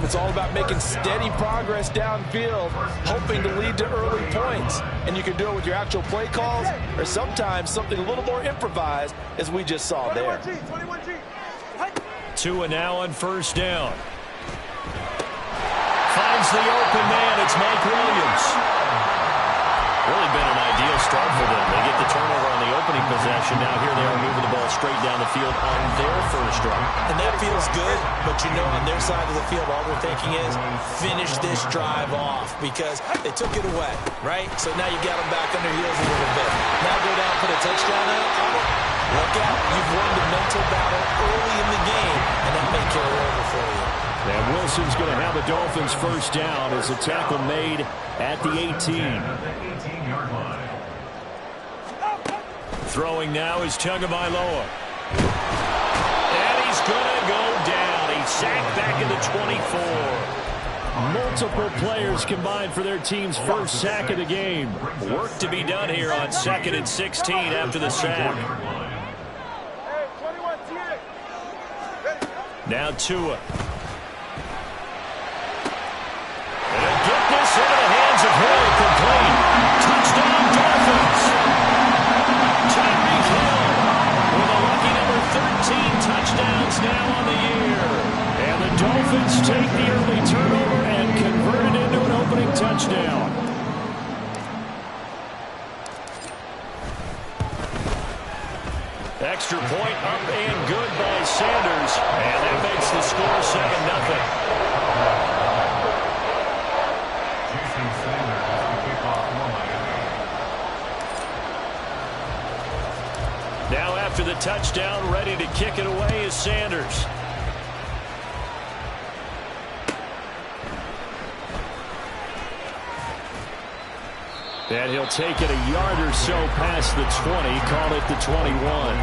It's all about making steady progress downfield, hoping to lead to early points. And you can do it with your actual play calls or sometimes something a little more improvised, as we just saw there. 2 now on first down. Finds the open man. It's Mike Williams. Really been an ideal start for them. They get the turnover on the opening possession. Now here they are moving the ball straight down the field on their first drive. And that feels good, but you know on their side of the field all they're thinking is finish this drive off because they took it away, right? So now you got them back on their heels a little bit. Now go down, put a touchdown out on it. Look out. You've won the mental battle early in the game, and that may carry over for you. And Wilson's going to have the Dolphins first down as a tackle made at the 18. Throwing now is Tagovailoa. And he's going to go down. He's sacked back at the 24. Multiple players combined for their team's first sack of the game. Work to be done here on 2nd and 16 after the sack. Now Tua. And get this into the hands of Hill, complete. Touchdown Dolphins. Tyreek Hill with a lucky number 13 touchdowns now on the year. And the Dolphins take the early turnover and convert it into an opening touchdown. Extra point up and good by Sanders. And that makes the score 7-0. Now after the touchdown, ready to kick it away is Sanders. And he'll take it a yard or so past the 20, call it the 21.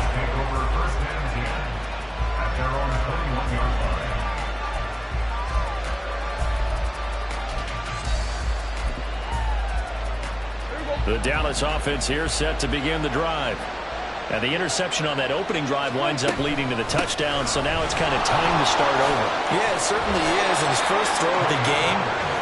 The Dallas offense here set to begin the drive. And the interception on that opening drive winds up leading to the touchdown, so now it's kind of time to start over. Yeah, it certainly is in his first throw of the game.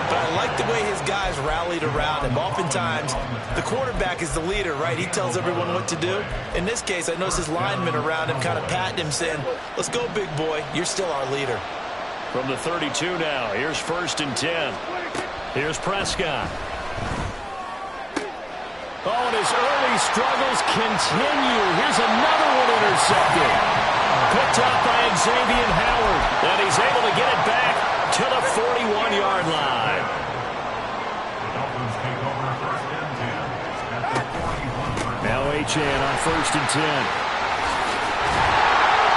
But I like the way his guys rallied around him. Oftentimes, the quarterback is the leader, right? He tells everyone what to do. In this case, I noticed his linemen around him kind of patting him, saying, let's go, big boy. You're still our leader. From the 32 now, here's 1st and 10. Here's Prescott. Oh, and his early struggles continue. Here's another one intercepted. Picked up by Xavier Howard. And he's able to get it back to the 41-yard line. Now Achane on 1st and 10.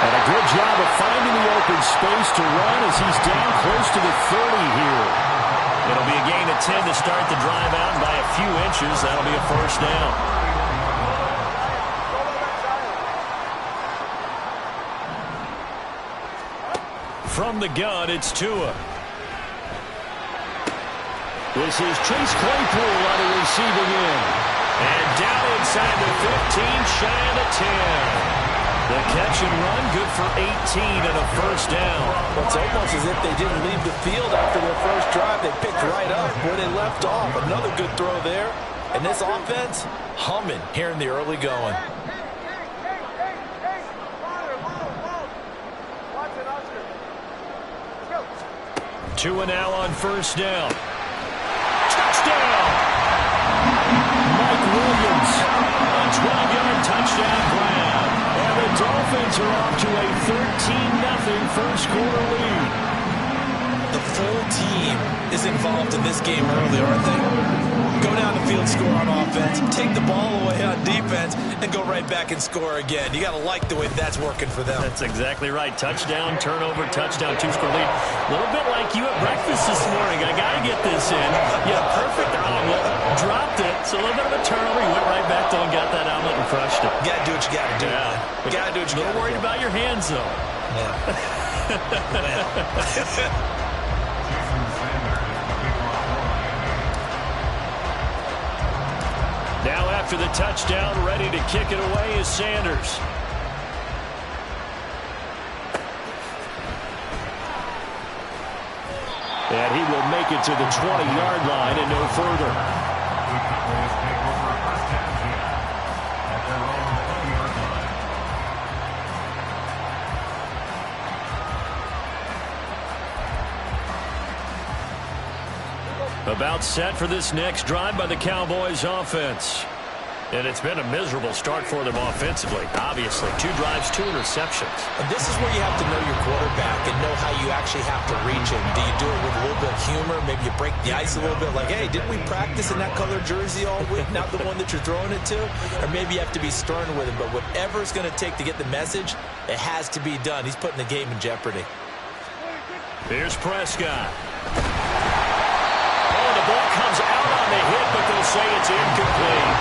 And a good job of finding the open space to run as he's down close to the 30 here. It'll be a gain of 10 to start the drive out, and by a few inches, that'll be a first down. From the gun, it's Tua. This is Chase Claypool on the receiving end. And down inside the 15, shy of the 10. The catch and run, good for 18 and a first down. Well, it's almost as if they didn't leave the field after their first drive. They picked right up where they left off. Another good throw there. And this offense, humming here in the early going. Tua now on first down. Touchdown! Mike Williams, a 12-yard touchdown grab. And the Dolphins are off to a 13-0 first quarter lead. The full team is involved in this game early, aren't they? Go down the field, score on offense, take the ball away on defense, and go right back and score again. You got to like the way that's working for them. That's exactly right. Touchdown, turnover, touchdown, 2-score lead. A little bit like you at breakfast this morning. I got to get this in. Yeah, perfect omelet. Dropped it. So a little bit of a turnover. You went right back though and got that omelet and crushed it. Got to do what you got to do. Yeah. You got to do what you got to do. A little worried about your hands, though. Yeah. Now after the touchdown, ready to kick it away is Sanders. And he will make it to the 20-yard line and no further. About set for this next drive by the Cowboys offense. And it's been a miserable start for them offensively. Obviously, 2 drives, 2 interceptions. And this is where you have to know your quarterback and know how you actually have to reach him. Do you do it with a little bit of humor? Maybe you break the ice a little bit like, hey, didn't we practice in that color jersey all week? Not the one that you're throwing it to? Or maybe you have to be stern with him. But whatever it's going to take to get the message, it has to be done. He's putting the game in jeopardy. Here's Prescott. The ball comes out on the hit, but they'll say it's incomplete.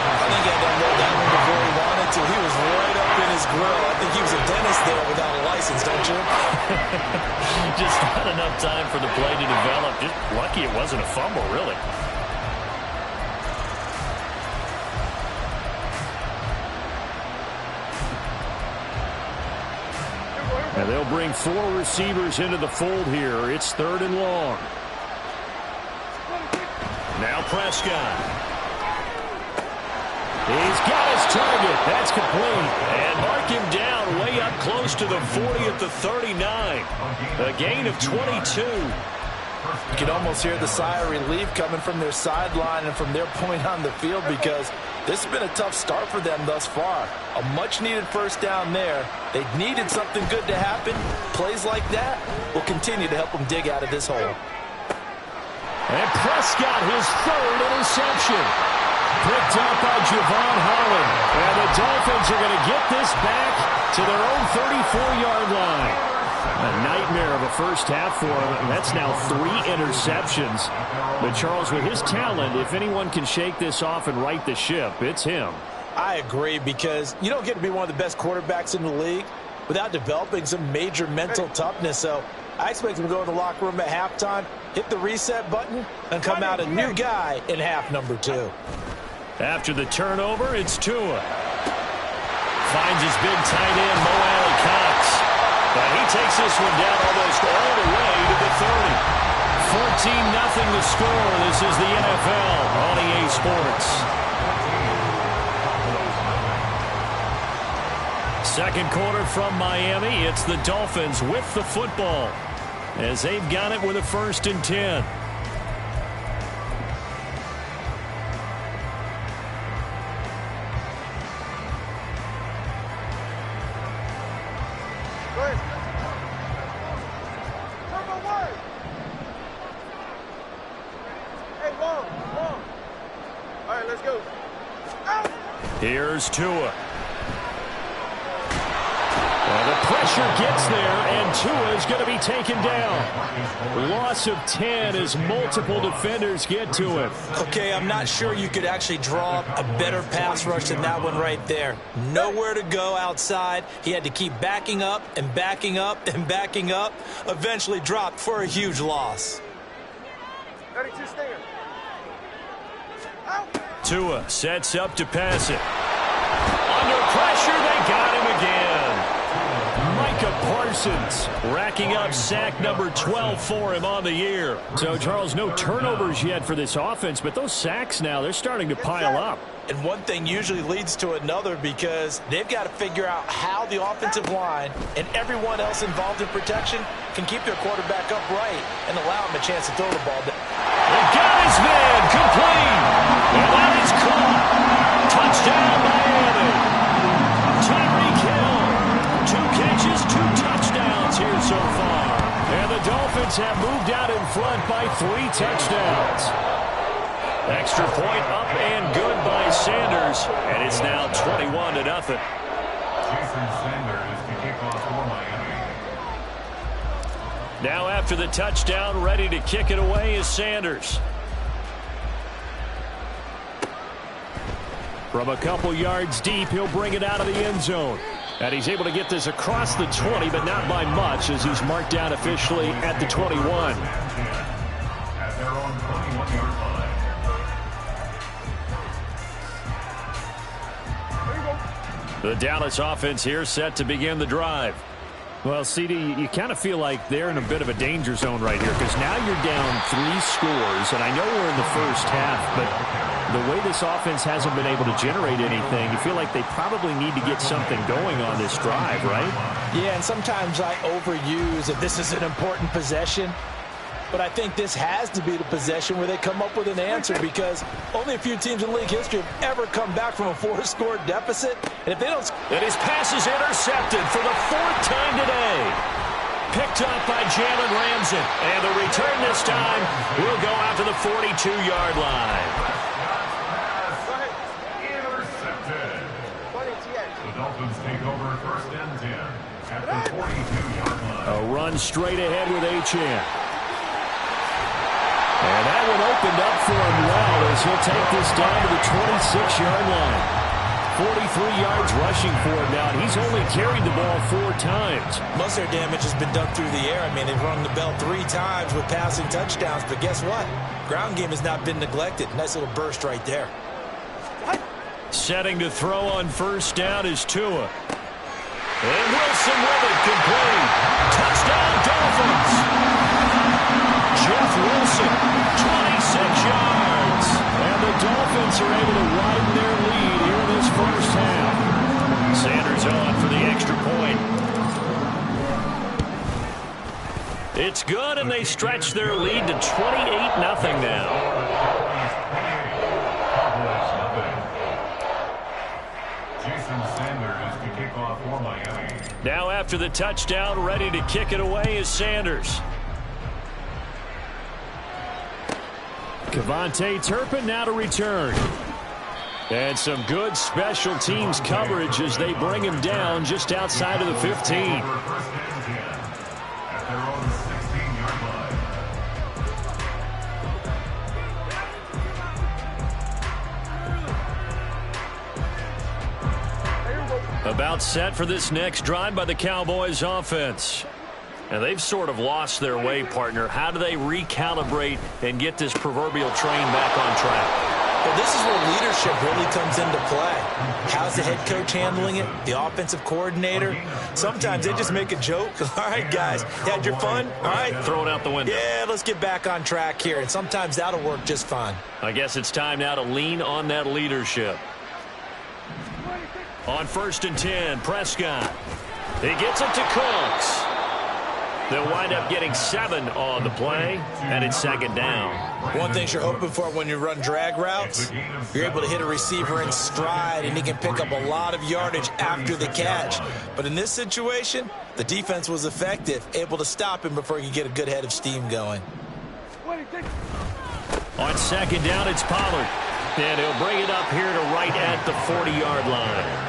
I think he had that roll down before he wanted to. He was right up in his grill. I think he was a dentist there without a license, don't you? Just not enough time for the play to develop. Just lucky it wasn't a fumble, really. And they'll bring 4 receivers into the fold here. It's 3rd and long. Now Prescott. He's got his target. That's complete. And mark him down way up close to the 40 at the 39. A gain of 22. You can almost hear the sigh of relief coming from their sideline and from their point on the field because this has been a tough start for them thus far. A much-needed first down there. They needed something good to happen. Plays like that will continue to help them dig out of this hole. And Prescott, his 3rd interception. Picked up by Javon Holland. And the Dolphins are going to get this back to their own 34-yard line. A nightmare of a first half for him. And that's now 3 interceptions. But Charles, with his talent, if anyone can shake this off and right the ship, it's him. I agree because you don't get to be one of the best quarterbacks in the league without developing some major mental toughness. So I expect him to go in the locker room at halftime, hit the reset button, and come out a new guy in half number 2. After the turnover, it's Tua. Finds his big tight end, Mo Alley-Cox. And he takes this one down almost all the way to the 30. 14-0 the score. This is the NFL on EA Sports. Second quarter from Miami. It's the Dolphins with the football as they've got it with a 1st and 10. Here's Tua. The pressure gets there, and Tua is going to be taken down. Loss of 10 as multiple defenders get to him. Okay, I'm not sure you could actually draw up a better pass rush than that one right there. Nowhere to go outside. He had to keep backing up and backing up and backing up. Eventually dropped for a huge loss. 32 stand. Tua sets up to pass it. Under pressure, they got him again. Micah Parsons racking up sack number 12 for him on the year. So, Charles, no turnovers yet for this offense, but those sacks now, they're starting to pile up. And one thing usually leads to another because they've got to figure out how the offensive line and everyone else involved in protection can keep their quarterback upright and allow him a chance to throw the ball down. They got his man complete. And that is caught. Touchdown, Miami. Tyreek Hill. 2 catches, 2 touchdowns here so far. And the Dolphins have moved out in front by 3 touchdowns. Extra point up and good by Sanders. And it's now 21-0. Jason Sanders to kick off for Miami. Now after the touchdown, ready to kick it away is Sanders. From a couple yards deep, he'll bring it out of the end zone. And he's able to get this across the 20, but not by much as he's marked down officially at the 21. At their own 21-yard line. The Dallas offense here set to begin the drive. Well, CD, you kind of feel like they're in a bit of a danger zone right here because now you're down 3 scores, and I know we're in the first half, but the way this offense hasn't been able to generate anything, you feel like they probably need to get something going on this drive, right? Yeah, and sometimes I overuse if this is an important possession. But I think this has to be the possession where they come up with an answer because only a few teams in league history have ever come back from a 4-score deficit. And if they don't... And his pass is intercepted for the 4th time today. Picked up by Jalen Ramsey. And the return this time will go out to the 42-yard line. Intercepted. The Dolphins take over 1st and 10 at the 42-yard line. A run straight ahead with Achane. And that one opened up for him well as he'll take this down to the 26-yard line. 43 yards rushing for him now, and he's only carried the ball 4 times. Most of their damage has been done through the air. I mean, they've rung the bell 3 times with passing touchdowns, but guess what? Ground game has not been neglected. Nice little burst right there. Setting to throw on 1st down is Tua. And Wilson with it, complete. Touchdown, Dolphins. Jeff Wilson, 26 yards. And the Dolphins are able to widen their lead here in this first half. Sanders on for the extra point. It's good, and they stretch their lead to 28-0 now. Jason Sanders to kick off for Miami. Now after the touchdown, ready to kick it away is Sanders. Kevontae Turpin now to return. And some good special teams coverage as they bring him down just outside of the 15. 1st and 10 at their own 16-yard line. About set for this next drive by the Cowboys offense. And they've sort of lost their way, partner. How do they recalibrate and get this proverbial train back on track? Well, this is where leadership really comes into play. How's the head coach handling it? The offensive coordinator? Sometimes they just make a joke. All right, guys, you had your fun? All right. Throw it out the window. Yeah, let's get back on track here. And sometimes that'll work just fine. I guess it's time now to lean on that leadership. On 1st and 10, Prescott. He gets it to Cooks. They'll wind up getting 7 on the play, and it's 2nd down. One thing you're hoping for when you run drag routes, you're able to hit a receiver in stride, and he can pick up a lot of yardage after the catch. But in this situation, the defense was effective, able to stop him before he could get a good head of steam going. On 2nd down, it's Pollard. And he'll bring it up here to right at the 40-yard line.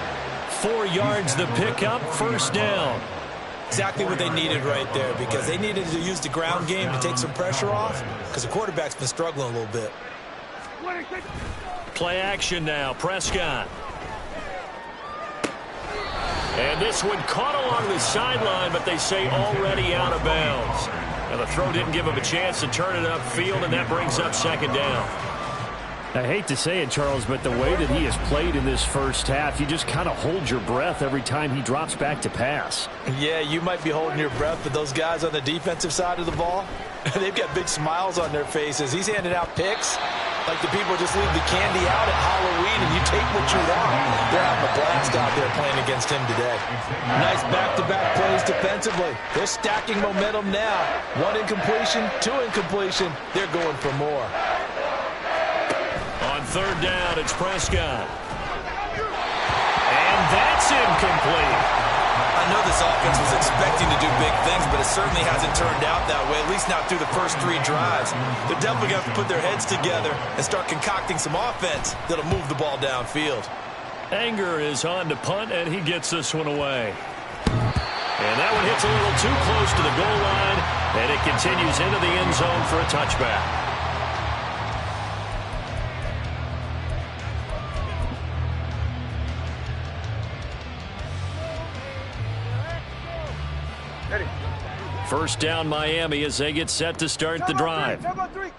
4 yards the pickup, 1st down. Exactly what they needed right there because they needed to use the ground game to take some pressure off because the quarterback's been struggling a little bit. Play action now, Prescott. And this one caught along the sideline, but they say already out of bounds. Now the throw didn't give him a chance to turn it upfield, and that brings up 2nd down. I hate to say it, Charles, but the way that he has played in this first half, you just kind of hold your breath every time he drops back to pass. Yeah, you might be holding your breath, but those guys on the defensive side of the ball, they've got big smiles on their faces. He's handing out picks like the people just leave the candy out at Halloween and you take what you want. They're having a blast out there playing against him today. Nice back-to-back plays defensively. They're stacking momentum now. 1 incompletion, 2 incompletion. They're going for more. On 3rd down, it's Prescott. And that's incomplete. I know this offense was expecting to do big things, but it certainly hasn't turned out that way, at least not through the first 3 drives. They're definitely going to have to put their heads together and start concocting some offense that'll move the ball downfield. Anger is on to punt, and he gets this one away. And that one hits a little too close to the goal line, and it continues into the end zone for a touchback. First down Miami as they get set to start the drive.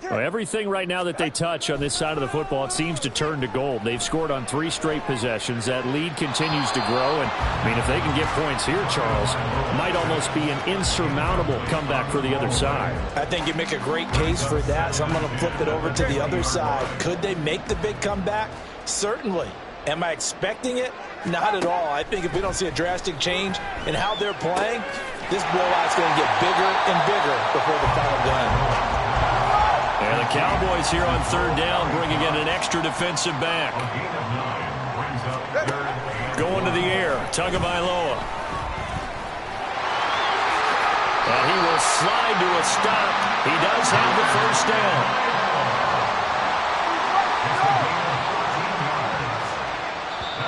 Well, everything right now that they touch on this side of the football, it seems to turn to gold. They've scored on 3 straight possessions. That lead continues to grow. And, I mean, if they can get points here, Charles, might almost be an insurmountable comeback for the other side. I think you make a great case for that, so I'm going to flip it over to the other side. Could they make the big comeback? Certainly. Am I expecting it? Not at all. I think if we don't see a drastic change in how they're playing, this blowout's going to get bigger and bigger before the final gun. And the Cowboys here on third down bringing in an extra defensive back. Going to the air, Tagovailoa. And he will slide to a stop. He does have the first down.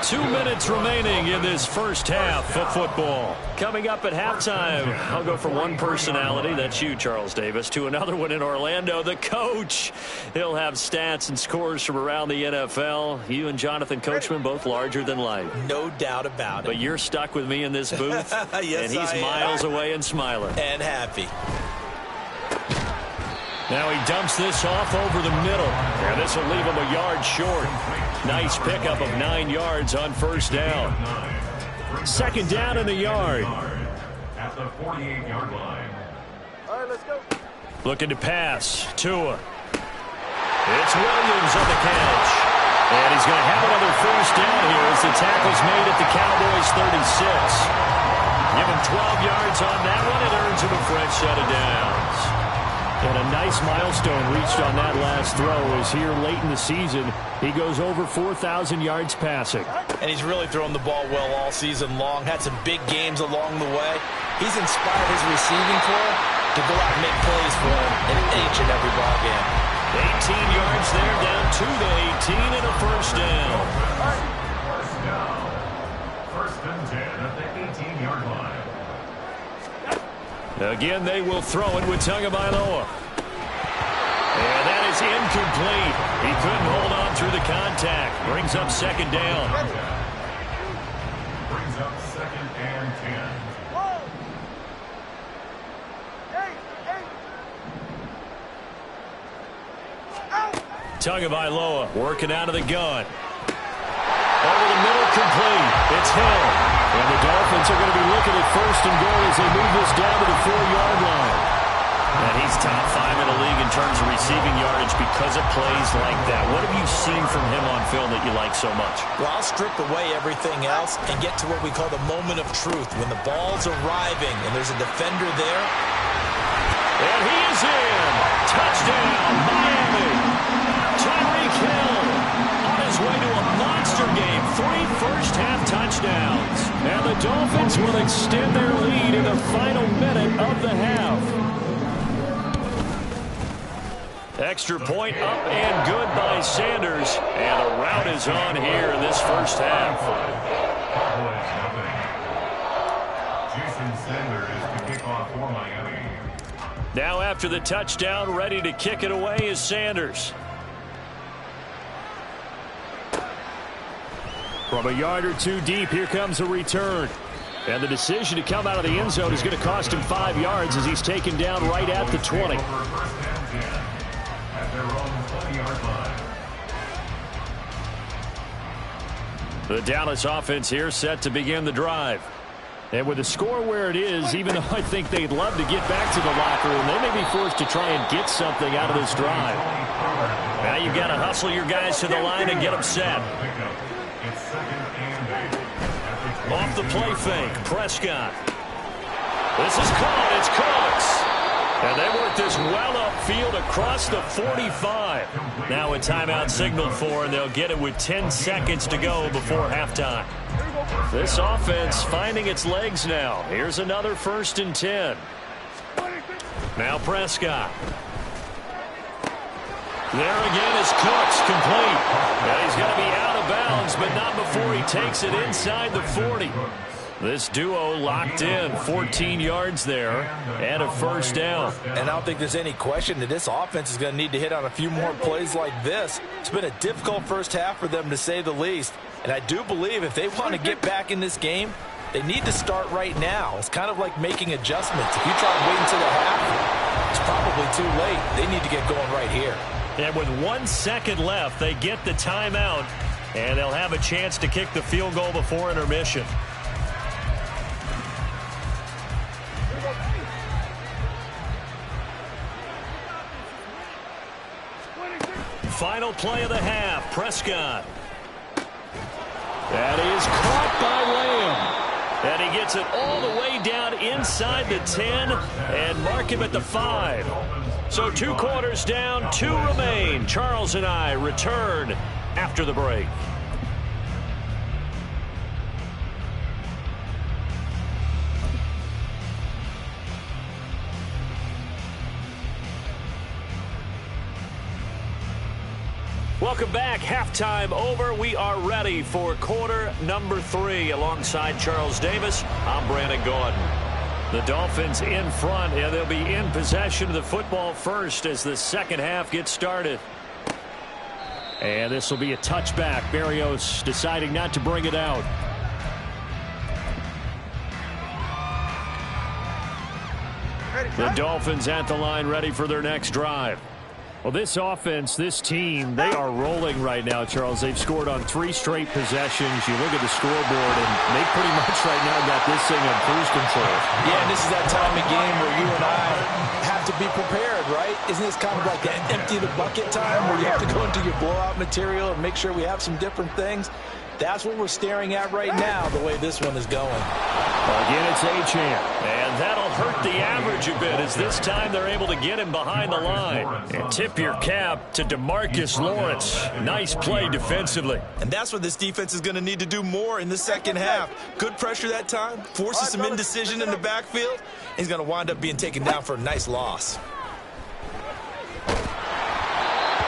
2 minutes remaining in this first half of football. Coming up at halftime, I'll go from one personality, that's you, Charles Davis, to another one in Orlando, the coach. He'll have stats and scores from around the NFL. You and Jonathan Coachman, both larger than life. No doubt about it. But you're stuck with me in this booth, yes, and he's miles away and smiling. And happy. Now he dumps this off over the middle. And this will leave him a yard short. Nice pickup of 9 yards on first down. Second down in the yard. At the 48-yard line. All right, let's go. Looking to pass. Tua. It's Williams on the catch. And he's going to have another first down here as the tackle's made at the Cowboys' 36. Give him 12 yards on that one. It earns him a fresh set of downs. And a nice milestone reached on that last throw as here late in the season, he goes over 4,000 yards passing. And he's really thrown the ball well all season long. Had some big games along the way. He's inspired his receiving corps to go out and make plays for him in each and every ball game. 18 yards there, down to the 18 and a first down. First down. First and 10 at the 18-yard line. Again, they will throw it with Tagovailoa. And that is incomplete. He couldn't hold on through the contact. Brings up second down. Brings up second and 10. Tagovailoa working out of the gun. Over the middle, complete. It's Hill. And the Dolphins are going to be looking at first and goal as they move this down to the 4-yard line. And he's top 5 in the league in terms of receiving yardage because of plays like that. What have you seen from him on film that you like so much? Well, I'll strip away everything else and get to what we call the moment of truth. When the ball's arriving and there's a defender there. And he is in. Touchdown, Miami. Tyreek Hill on his way to a monster game. 3 first-half touchdowns. And the Dolphins will extend their lead in the final minute of the half. Extra point up and good by Sanders. And the rout is on here in this first half. Jason Sanders to kick off for Miami. Now after the touchdown, ready to kick it away is Sanders. From a yard or 2 deep, here comes a return. And the decision to come out of the end zone is going to cost him 5 yards as he's taken down right at the 20. The Dallas offense here set to begin the drive. And with the score where it is, even though I think they'd love to get back to the locker room, they may be forced to try and get something out of this drive. Now you've got to hustle your guys to the line and get them set. Off the play fake, Prescott. This is caught. It's Cooks. And they work this well upfield across the 45. Now a timeout signaled for, and they'll get it with 10 seconds to go before halftime. This offense finding its legs now. Here's another 1st and 10. Now Prescott. There again is Cooks, complete. Now he's going to be out of bounds, but not before he takes it inside the 40. This duo locked in, 14 yards there, and a first down. And I don't think there's any question that this offense is going to need to hit on a few more plays like this. It's been a difficult first half for them, to say the least. And I do believe if they want to get back in this game, They need to start right now. It's kind of like making adjustments. If you try to wait until the half, it's probably too late. They need to get going right here. And with 1 second left, they get the timeout, and they'll have a chance to kick the field goal before intermission. Final play of the half, Prescott. That is caught by Lamb. And he gets it all the way down inside the 10 and mark him at the 5. So 2 quarters down, 2 remain. Charles and I return after the break. Welcome back. Halftime over. We are ready for quarter number 3. Alongside Charles Davis, I'm Brandon Gordon. The Dolphins in front, and they'll be in possession of the football first as the second half gets started. And this will be a touchback. Berrios deciding not to bring it out. The Dolphins at the line, ready for their next drive. Well, this offense, this team, they are rolling right now, Charles. They've scored on 3 straight possessions. You look at the scoreboard, and they pretty much right now got this thing on cruise control. Yeah, and this is that time of game where you and I have to be prepared, right? Isn't this kind of like that empty the bucket time where you have to go into your blowout material and make sure we have some different things? That's what we're staring at right now, the way this one is going. Again, it's Achane. And that'll hurt the average a bit as this time they're able to get him behind the line. And tip your cap to DeMarcus Lawrence. Nice play defensively. And that's what this defense is going to need to do more in the second half. Good pressure that time, forces some indecision in the backfield. He's going to wind up being taken down for a nice loss.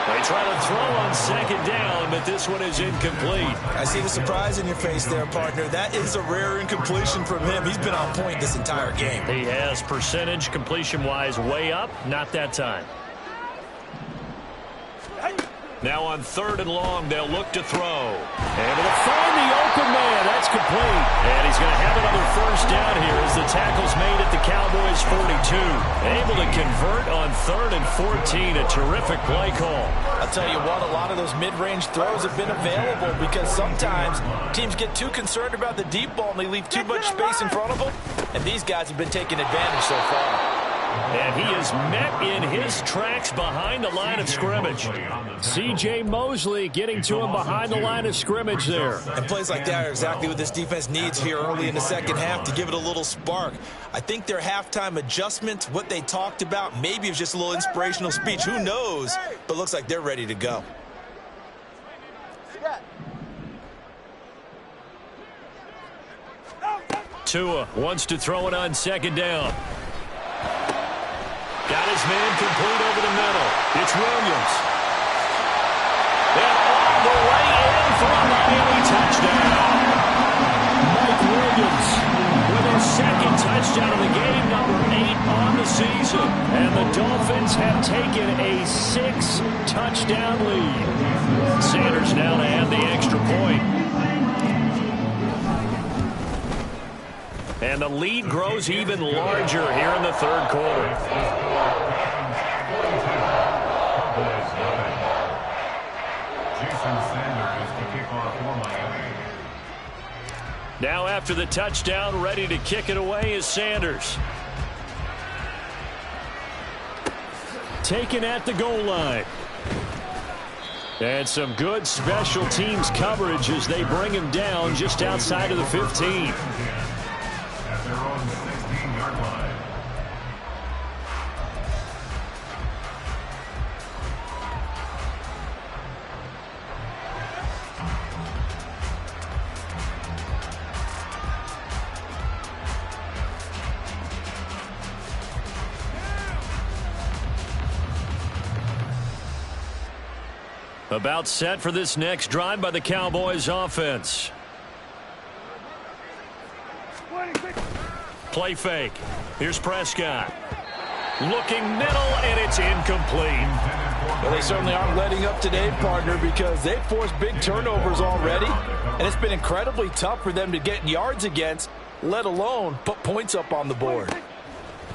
They try to throw on second down, but this one is incomplete. I see the surprise in your face there, partner. That is a rare incompletion from him. He's been on point this entire game. He has percentage completion-wise way up. Not that time. Now on 3rd and long, they'll look to throw. Able to find the open man. That's complete. And he's going to have another first down here as the tackle's made at the Cowboys' 42. Able to convert on 3rd and 14. A terrific play call. I'll tell you what, a lot of those mid-range throws have been available because sometimes teams get too concerned about the deep ball and they leave too much space in front of them. And these guys have been taking advantage so far. And he is met in his tracks behind the line of scrimmage. C.J. Mosley getting to him behind the line of scrimmage there. And plays like that are exactly what this defense needs here early in the second half to give it a little spark. I think their halftime adjustment, what they talked about, maybe it was just a little inspirational speech. Who knows? But looks like they're ready to go. Tua wants to throw it on second down. Got his man complete over the middle. It's Williams. And all the way in for a Miami touchdown. Mike Williams with his second touchdown of the game, number 8 on the season. And the Dolphins have taken a 6-touchdown lead. Sanders now to add the extra point. And the lead grows even larger here in the 3rd quarter. Now after the touchdown, ready to kick it away is Sanders. Taken at the goal line. And some good special teams coverage as they bring him down just outside of the 15. At their own 16-yard line. About set for this next drive by the Cowboys offense. Play fake. Here's Prescott. Looking middle, and it's incomplete. Well, they certainly aren't letting up today, partner, because they've forced big turnovers already, and it's been incredibly tough for them to get yards against let alone put points up on the board.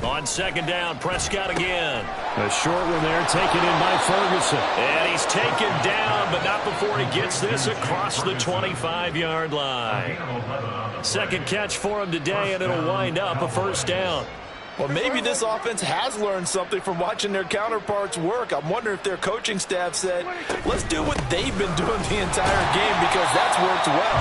On second down, Prescott again. A short one there, taken in by Ferguson. And he's taken down, but not before he gets this across the 25-yard line. Second catch for him today, and it'll wind up a first down. Well, maybe this offense has learned something from watching their counterparts work. I'm wondering if their coaching staff said, let's do what they've been doing the entire game because that's worked well.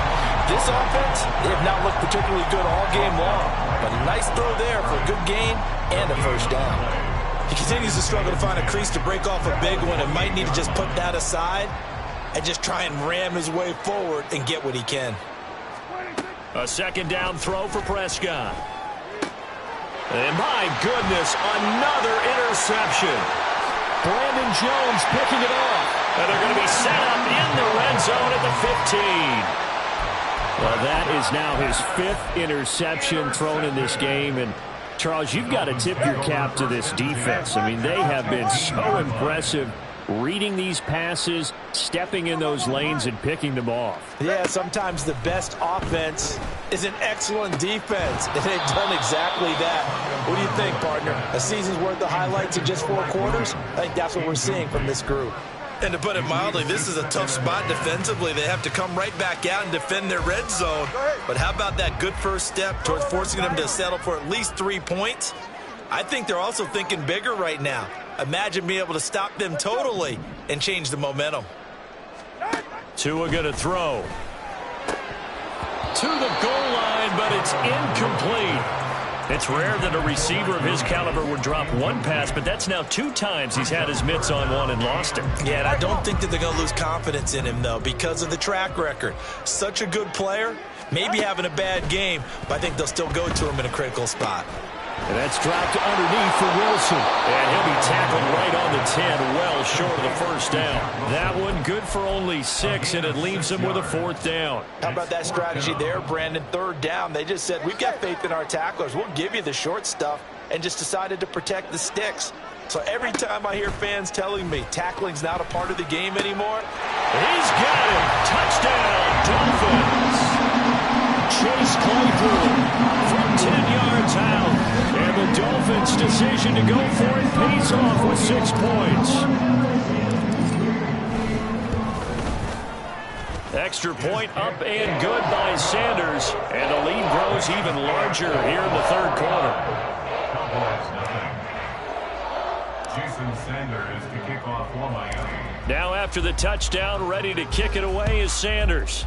This offense, they have not looked particularly good all game long, but a nice throw there for a good gain and a first down. He continues to struggle to find a crease to break off a big one and might need to just put that aside and just try and ram his way forward and get what he can. A second down throw for Prescott. And my goodness, another interception. Brandon Jones picking it off. And they're going to be set up in the red zone at the 15. Well, that is now his 5th interception thrown in this game. And, Charles, you've got to tip your cap to this defense. I mean, they have been so impressive reading these passes, stepping in those lanes, and picking them off. Yeah, sometimes the best offense is an excellent defense, and they've done exactly that. What do you think, partner? A season's worth of highlights in just 4 quarters? I think that's what we're seeing from this group. And to put it mildly, this is a tough spot defensively. They have to come right back out and defend their red zone. But how about that good first step towards forcing them to settle for at least 3 points? I think they're also thinking bigger right now. Imagine being able to stop them totally and change the momentum. Tua going to throw. To the goal line, but it's incomplete. It's rare that a receiver of his caliber would drop one pass, but that's now 2 times he's had his mitts on one and lost it. Yeah, and I don't think that they're going to lose confidence in him, though, because of the track record. Such a good player, maybe having a bad game, but I think they'll still go to him in a critical spot. And that's dropped underneath for Wilson. And he'll be tackled right on the 10, well short of the first down. That one good for only 6, and it leaves him with a 4th down. How about that strategy there, Brandon? 3rd down. They just said, we've got faith in our tacklers. We'll give you the short stuff, and just decided to protect the sticks. So every time I hear fans telling me tackling's not a part of the game anymore, he's got it. Touchdown, Dolphins. Chase Claypool from 10 yards out. And the Dolphins' decision to go for it pays off with 6 points. Extra point up and good by Sanders. And the lead grows even larger here in the 3rd quarter. Jason Sanders to kick off for Miami. Now after the touchdown, ready to kick it away is Sanders.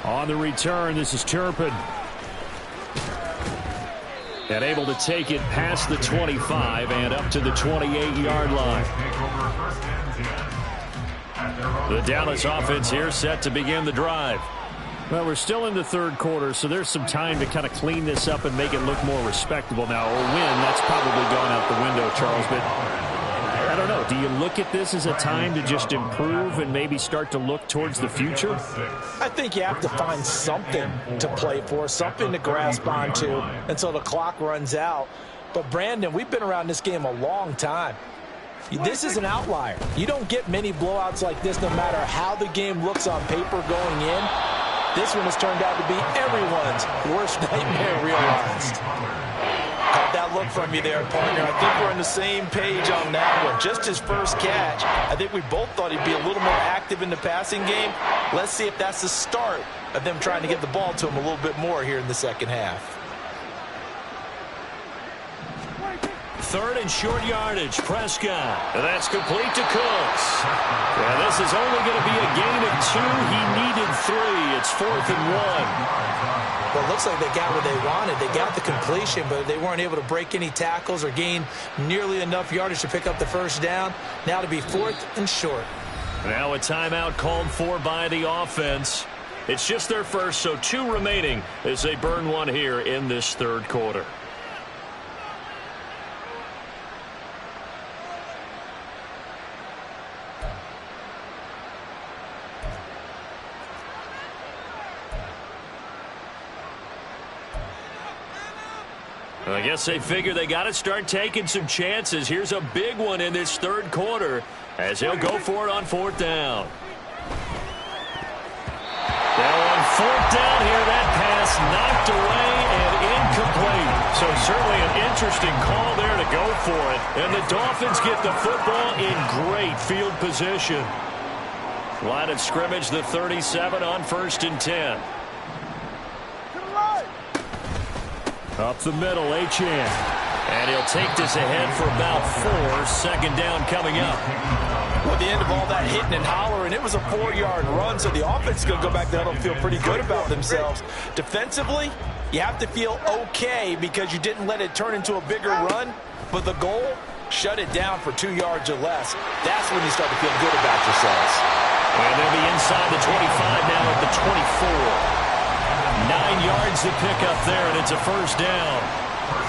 On the return, this is Turpin. And able to take it past the 25 and up to the 28-yard line. The Dallas offense here set to begin the drive. Well, we're still in the 3rd quarter, so there's some time to kind of clean this up and make it look more respectable. Now, a win, that's probably gone out the window, Charles, but I don't know. Do you look at this as a time to just improve and maybe start to look towards the future? I think you have to find something to play for, something to grasp onto until the clock runs out. But, Brandon, we've been around this game a long time. This is an outlier. You don't get many blowouts like this no matter how the game looks on paper going in. This one has turned out to be everyone's worst nightmare realized. Caught that look from you there, partner. I think we're on the same page on that one. Just his first catch. I think we both thought he'd be a little more active in the passing game. Let's see if that's the start of them trying to get the ball to him a little bit more here in the second half. 3rd and short yardage, Prescott. And that's complete to Cooks. Yeah, this is only going to be a gain of 2. He needed 3. It's 4th and 1. Well, it looks like they got what they wanted. They got the completion, but they weren't able to break any tackles or gain nearly enough yardage to pick up the first down. Now to be 4th and short. Now a timeout called for by the offense. It's just their first, so 2 remaining as they burn one here in this 3rd quarter. I guess they figure they got to start taking some chances. Here's a big one in this 3rd quarter as he'll go for it on 4th down. Now on Fourth down here, that pass knocked away and incomplete. So certainly an interesting call there to go for it. And the Dolphins get the football in great field position. Line of scrimmage, the 37 on 1st and 10. Up the middle, Achane. And he'll take this ahead for about 4. Second down coming up. Well, at the end of all that hitting and hollering, it was a 4-yard run, so the offense is going to go back there and feel pretty good about themselves. Defensively, you have to feel okay because you didn't let it turn into a bigger run, but the goal, shut it down for 2 yards or less. That's when you start to feel good about yourselves. And they'll be inside the 25 now at the 24. 9 yards to pick up there, and it's a first down.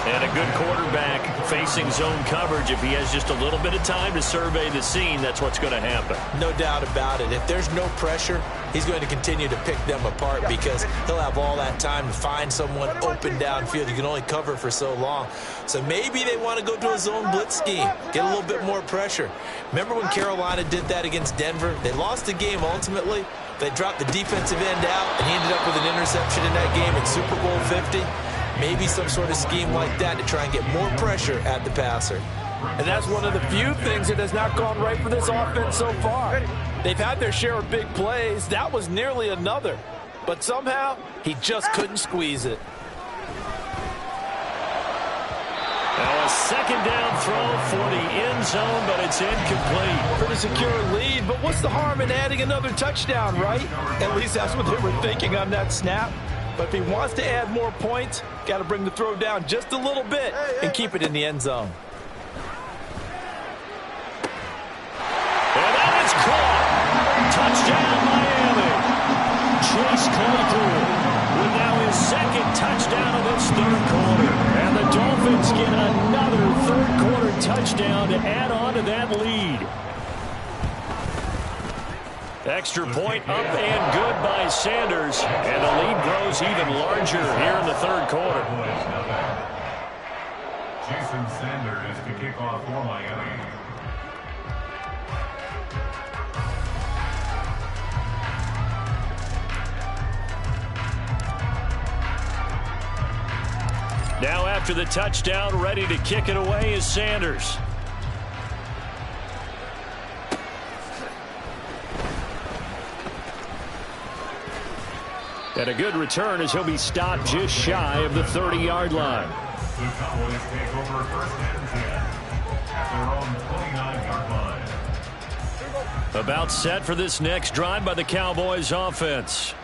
And a good quarterback facing zone coverage. If he has just a little bit of time to survey the scene, that's what's going to happen. No doubt about it. If there's no pressure, he's going to continue to pick them apart because he'll have all that time to find someone open downfield. You can only cover for so long. So maybe they want to go to a zone blitz scheme, get a little bit more pressure. Remember when Carolina did that against Denver? They lost the game ultimately. They dropped the defensive end out, and he ended up with an interception in that game in Super Bowl 50. Maybe some sort of scheme like that to try and get more pressure at the passer. And that's one of the few things that has not gone right for this offense so far. They've had their share of big plays. That was nearly another. But somehow, he just couldn't squeeze it. Now a second down throw for the end zone, but it's incomplete. Pretty secure lead, but what's the harm in adding another touchdown, right? At least that's what they were thinking on that snap. But if he wants to add more points, got to bring the throw down just a little bit and keep it in the end zone. And that is caught. Touchdown, Miami. Chase Claypool with now his second touchdown of this third quarter. And the Dolphins get another third quarter touchdown to add on to that lead. Extra point up and good by Sanders. And the lead grows even larger here in the third quarter. Jason Sanders to kick off for Miami. Now after the touchdown, ready to kick it away is Sanders. And a good return as he'll be stopped just shy of the 30-yard line. The Cowboys take over 1st and 10 at their own 29-yard line. About set for this next drive by the Cowboys offense.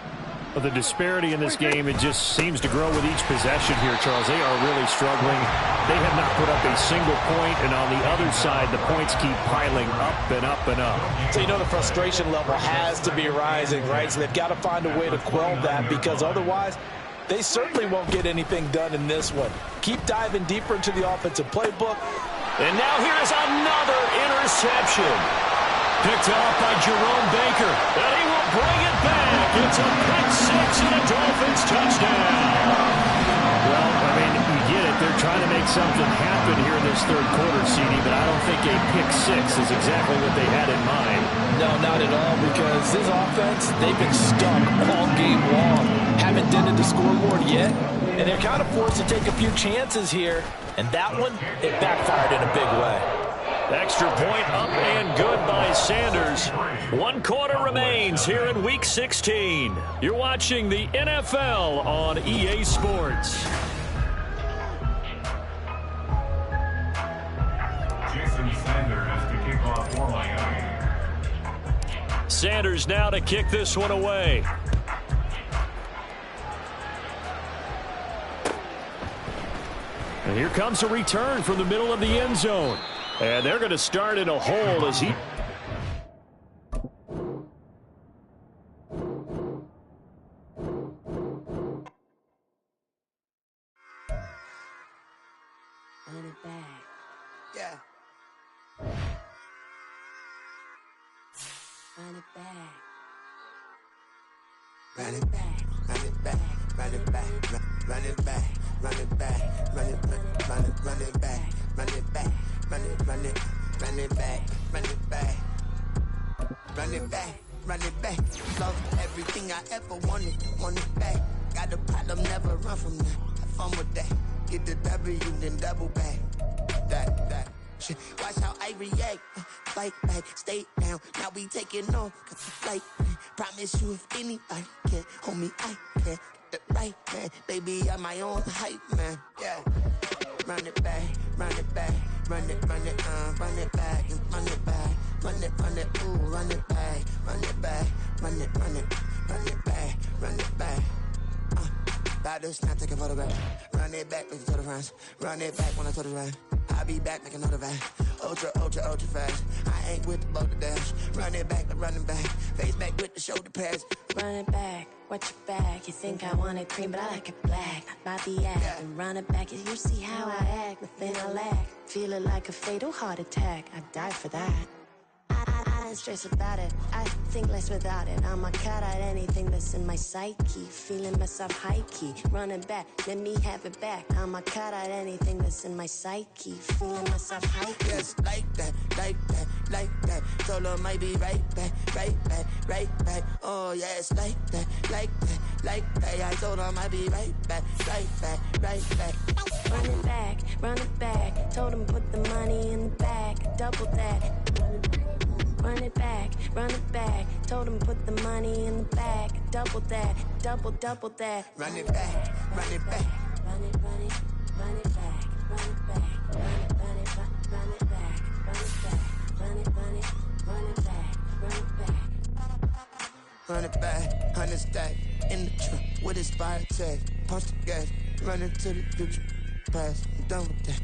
Well, the disparity in this game, it just seems to grow with each possession here, Charles. They are really struggling. They have not put up a single point, and on the other side, the points keep piling up and up and up. So you know the frustration level has to be rising, right? So they've got to find a way to quell that because otherwise they certainly won't get anything done in this one. Keep diving deeper into the offensive playbook. And now here's another interception. Picked off by Jerome Baker. And he will bring it back. It's a pick six and a Dolphins touchdown. Well, I mean, you get it. They're trying to make something happen here in this third quarter, CD, but I don't think a pick six is exactly what they had in mind. No, not at all, because this offense, they've been stuck all game long. Haven't dented the scoreboard yet, and they're kind of forced to take a few chances here. And that one, it backfired in a big way. Extra point up and good by Sanders. 1 quarter remains here in Week 16. You're watching the NFL on EA Sports. Jason Sanders to kick off for Miami. Sanders now to kick this one away. And here comes a return from the middle of the end zone. And they're going to start in a hole as he... Run it back. Yeah. Run it back. Run it back. Run it back. Run it back. Run it back. Run it back. Run it back. Run it back. Run it back. Run it back. Run it back. Run it back. Run it back. run it back. Lost everything I ever wanted it back. Got a problem, never run from that. Have fun with that. Get the W, then double back. That shit. Watch how I react. Fight back, stay down. Now we taking off, cause the flight. Promise you if anybody can, homie, I can. Get the right man, baby, I'm my own hype man. Yeah. Run it back, run it back, run it back, and run it back, run it, ooh, run it back, run it back, run it back, run it back. About to snap, take a photograph. Run it back, make it to the front. Run it back when I to the right. I'll be back, make another back. Ultra fast. I ain't with the boulder dash. Run it back, face back with the shoulder pads. Run it back, watch your back. You think I want it cream, but I like it black. By the act, Yeah. and run it back. You see how I act, nothing I lack. Feel it like a fatal heart attack. I'd die for that. I ain't stressed about it. I think less without it. I'ma cut out anything that's in my psyche. Feeling myself high key. Running back, let me have it back. I'ma cut out anything that's in my psyche. Feeling myself high key. Yes, like that. Told her might be right back. Oh, yes, like that. I told her might be right back. Run it back. Told him put the money in the bag. Double that. Run it back. Told him put the money in the bag. Double that. Double that. Run it back. Run it back. Run it back. Run it back. Run it back. Run it back. Run it back. Run it back. Run it back, 100 stack in the trunk with his fire tag. Punch the gas, running to the future past. I'm done with that.